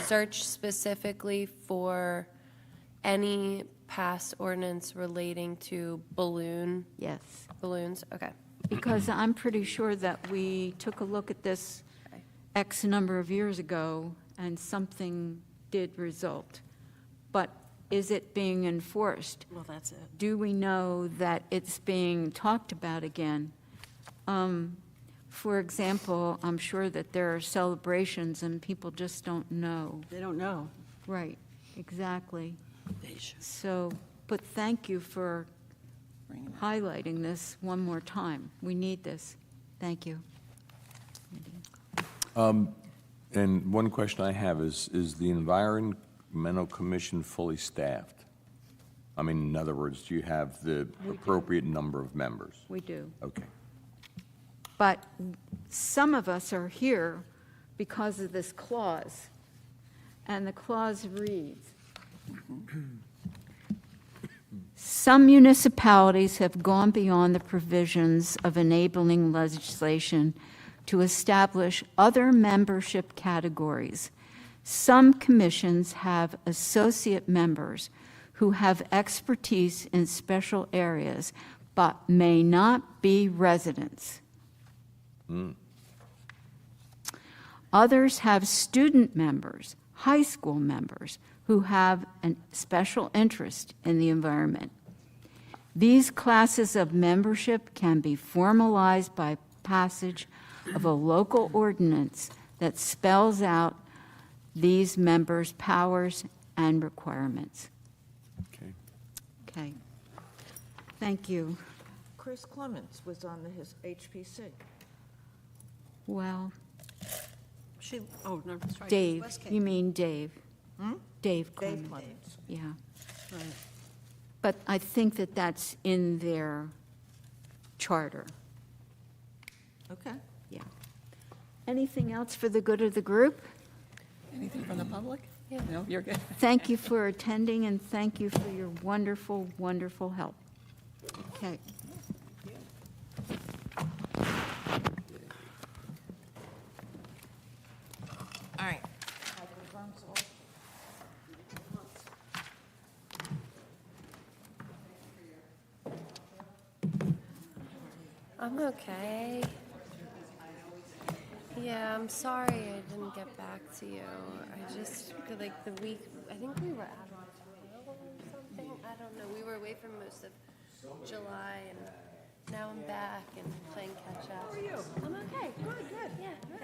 search specifically for any past ordinance relating to balloons. Yes, Okay. because I'm pretty sure that we took a look at this X number of years ago, and something did result. But is it being enforced? Well, that's it. Do we know that it's being talked about again? For example, I'm sure that there are celebrations and people just don't know. They don't know. Right, exactly. They should. So, but thank you for highlighting this one more time. We need this. Thank you. and one question I have is the Environmental Commission fully staffed? I mean, in other words, do you have the appropriate number of members? We do. Okay. But some of us are here because of this clause. And the clause reads, some municipalities have gone beyond the provisions of enabling legislation to establish other membership categories. Some commissions have associate members who have expertise in special areas, but may not be residents. Others have student members, high school members, who have a special interest in the environment. These classes of membership can be formalized by passage of a local ordinance that spells out these members' powers and requirements. Okay. Okay. Thank you. Chris Clements was on his HPC. Well, No, that's right. Dave, West Cape. you mean Dave? Dave Dave Clemens. Clements. Yeah. Right. But I think that that's in their charter. Okay. Yeah. Anything else for the good of the group? Anything from the public? Yeah. No, you're good. Thank you for attending, and thank you for your wonderful, wonderful help. Okay. All right. I'm okay. Yeah, I'm sorry I didn't get back to you. I just, like, the week, I think we were out of town or something. I don't know. We were away for most of July, and now I'm back and playing catch up. How are you? I'm okay. Good, good. Yeah.